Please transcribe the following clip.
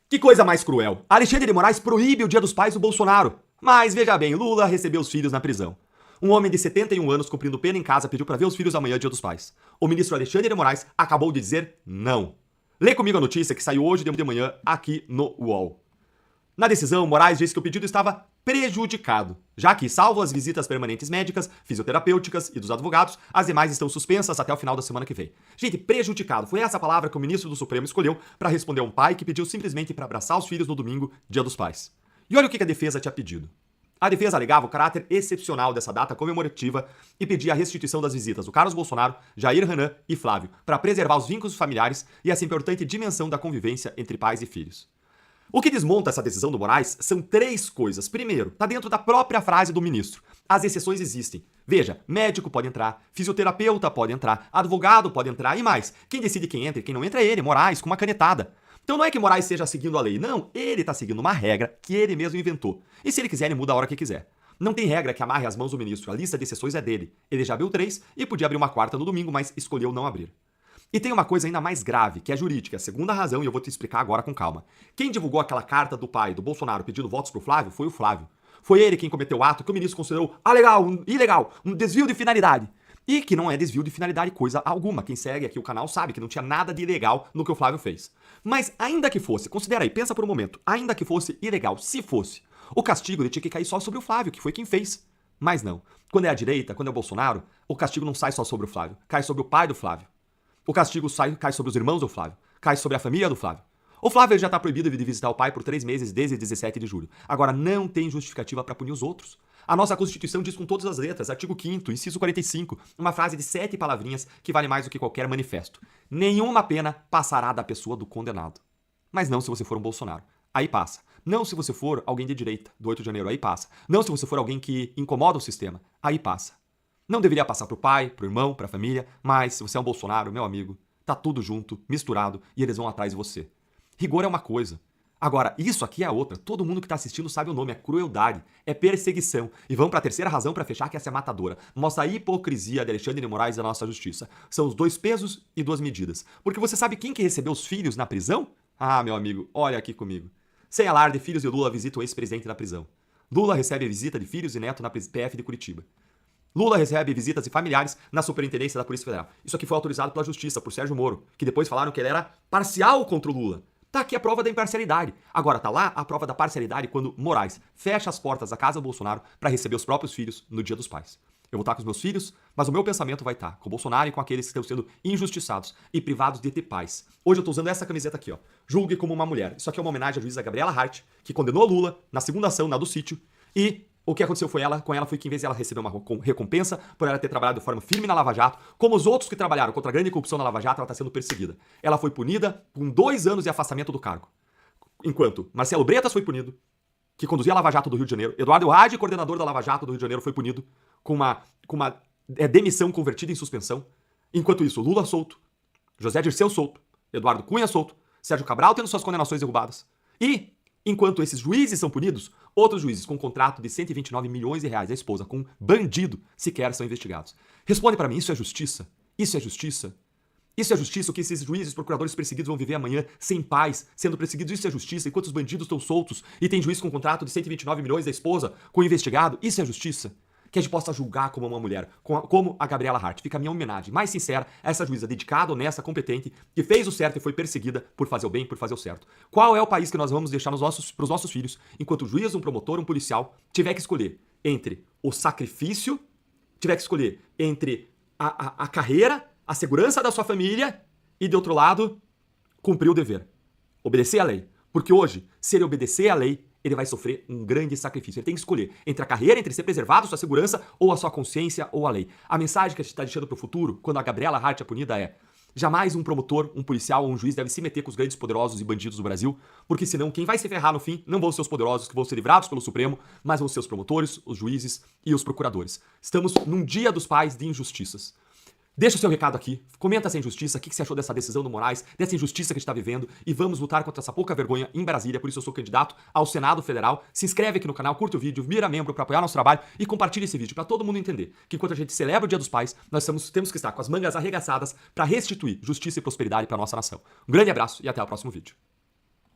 Que coisa mais cruel. Alexandre de Moraes proíbe o Dia dos Pais do Bolsonaro. Mas veja bem, Lula recebeu os filhos na prisão. Um homem de 71 anos cumprindo pena em casa pediu para ver os filhos amanhã, Dia dos Pais. O ministro Alexandre de Moraes acabou de dizer não. Lê comigo a notícia que saiu hoje de manhã aqui no UOL. Na decisão, Moraes disse que o pedido estava prejudicado, já que, salvo as visitas permanentes médicas, fisioterapêuticas e dos advogados, as demais estão suspensas até o final da semana que vem. Gente, prejudicado, foi essa palavra que o ministro do Supremo escolheu para responder a um pai que pediu simplesmente para abraçar os filhos no domingo, Dia dos Pais. E olha o que a defesa tinha pedido. A defesa alegava o caráter excepcional dessa data comemorativa e pedia a restituição das visitas do Carlos Bolsonaro, Jair Renan e Flávio, para preservar os vínculos familiares e essa importante dimensão da convivência entre pais e filhos. O que desmonta essa decisão do Moraes são três coisas. Primeiro, está dentro da própria frase do ministro. As exceções existem. Veja, médico pode entrar, fisioterapeuta pode entrar, advogado pode entrar e mais. Quem decide quem entra e quem não entra é ele, Moraes, com uma canetada. Então não é que Moraes esteja seguindo a lei, não. Ele está seguindo uma regra que ele mesmo inventou. E se ele quiser, ele muda a hora que quiser. Não tem regra que amarre as mãos do ministro. A lista de exceções é dele. Ele já abriu 3 e podia abrir uma quarta no domingo, mas escolheu não abrir. E tem uma coisa ainda mais grave, que é jurídica, a segunda razão, e eu vou te explicar agora com calma. Quem divulgou aquela carta do pai do Bolsonaro pedindo votos pro Flávio foi o Flávio. Foi ele quem cometeu o ato que o ministro considerou ilegal, um desvio de finalidade. E que não é desvio de finalidade coisa alguma. Quem segue aqui o canal sabe que não tinha nada de ilegal no que o Flávio fez. Mas ainda que fosse, considera aí, pensa por um momento, ainda que fosse ilegal, se fosse, o castigo ele tinha que cair só sobre o Flávio, que foi quem fez. Mas não. Quando é a direita, quando é o Bolsonaro, o castigo não sai só sobre o Flávio, cai sobre o pai do Flávio. O castigo cai sobre os irmãos do Flávio, cai sobre a família do Flávio. O Flávio já está proibido de visitar o pai por 3 meses desde 17 de julho. Agora, não tem justificativa para punir os outros. A nossa Constituição diz com todas as letras, artigo 5º, inciso 45, uma frase de 7 palavrinhas que vale mais do que qualquer manifesto. Nenhuma pena passará da pessoa do condenado. Mas não se você for um Bolsonaro. Aí passa. Não se você for alguém de direita, do 8 de janeiro. Aí passa. Não se você for alguém que incomoda o sistema. Aí passa. Não deveria passar pro pai, pro irmão, pra família, mas se você é um Bolsonaro, meu amigo, tá tudo junto, misturado, e eles vão atrás de você. Rigor é uma coisa. Agora, isso aqui é a outra. Todo mundo que tá assistindo sabe o nome, é crueldade, é perseguição. E vamos pra terceira razão pra fechar, que essa é matadora. Mostra a hipocrisia de Alexandre de Moraes da nossa justiça. São os 2 pesos e 2 medidas. Porque você sabe quem que recebeu os filhos na prisão? Ah, meu amigo, olha aqui comigo. Sem alarde, filhos de Lula visitam o ex-presidente na prisão. Lula recebe a visita de filhos e neto na PF de Curitiba. Lula recebe visitas de familiares na Superintendência da Polícia Federal. Isso aqui foi autorizado pela Justiça, por Sérgio Moro, que depois falaram que ele era parcial contra o Lula. Tá aqui a prova da imparcialidade. Agora, tá lá a prova da parcialidade quando Moraes fecha as portas da casa do Bolsonaro para receber os próprios filhos no Dia dos Pais. Eu vou estar com os meus filhos, mas o meu pensamento vai estar com o Bolsonaro e com aqueles que estão sendo injustiçados e privados de ter paz. Hoje eu tô usando essa camiseta aqui, ó. Julgue como uma mulher. Isso aqui é uma homenagem à juíza Gabriela Hart, que condenou Lula na segunda ação, na do sítio, e o que aconteceu com ela foi que, em vez de ela receber uma recompensa por ela ter trabalhado de forma firme na Lava Jato, como os outros que trabalharam contra a grande corrupção na Lava Jato, ela está sendo perseguida. Ela foi punida com 2 anos de afastamento do cargo. Enquanto Marcelo Bretas foi punido, que conduzia a Lava Jato do Rio de Janeiro, Eduardo Hadi, coordenador da Lava Jato do Rio de Janeiro, foi punido com uma demissão convertida em suspensão. Enquanto isso, Lula solto, José Dirceu solto, Eduardo Cunha solto, Sérgio Cabral tendo suas condenações derrubadas. E, enquanto esses juízes são punidos, outros juízes com contrato de 129 milhões de reais, a esposa com bandido, sequer são investigados. Responde para mim, isso é justiça? Isso é justiça? Isso é justiça? O que esses juízes, procuradores perseguidos vão viver amanhã sem paz, sendo perseguidos? Isso é justiça? Enquanto os bandidos estão soltos e tem juiz com contrato de 129 milhões da esposa com investigado? Isso é justiça? Que a gente possa julgar como uma mulher, como a Gabriela Hart. Fica a minha homenagem mais sincera a essa juíza dedicada, honesta, competente, que fez o certo e foi perseguida por fazer o bem, por fazer o certo. Qual é o país que nós vamos deixar pros nossos filhos, enquanto o juiz, um promotor, um policial, tiver que escolher entre o sacrifício, tiver que escolher entre a carreira, a segurança da sua família e, de outro lado, cumprir o dever. Obedecer à lei. Porque hoje, se ele obedecer à lei, ele vai sofrer um grande sacrifício. Ele tem que escolher entre a carreira, entre ser preservado, sua segurança, ou a sua consciência, ou a lei. A mensagem que a gente está deixando para o futuro, quando a Gabriela Hart é punida, é: jamais um promotor, um policial ou um juiz deve se meter com os grandes poderosos e bandidos do Brasil, porque senão quem vai se ferrar no fim não vão ser os poderosos que vão ser livrados pelo Supremo, mas vão ser os promotores, os juízes e os procuradores. Estamos num dia dos pais de injustiças. Deixa o seu recado aqui, comenta essa injustiça, o que você achou dessa decisão do Moraes, dessa injustiça que a gente está vivendo, e vamos lutar contra essa pouca vergonha em Brasília. Por isso eu sou candidato ao Senado Federal. Se inscreve aqui no canal, curta o vídeo, vira membro para apoiar nosso trabalho e compartilha esse vídeo para todo mundo entender que enquanto a gente celebra o Dia dos Pais, nós temos que estar com as mangas arregaçadas para restituir justiça e prosperidade para nossa nação. Um grande abraço e até o próximo vídeo.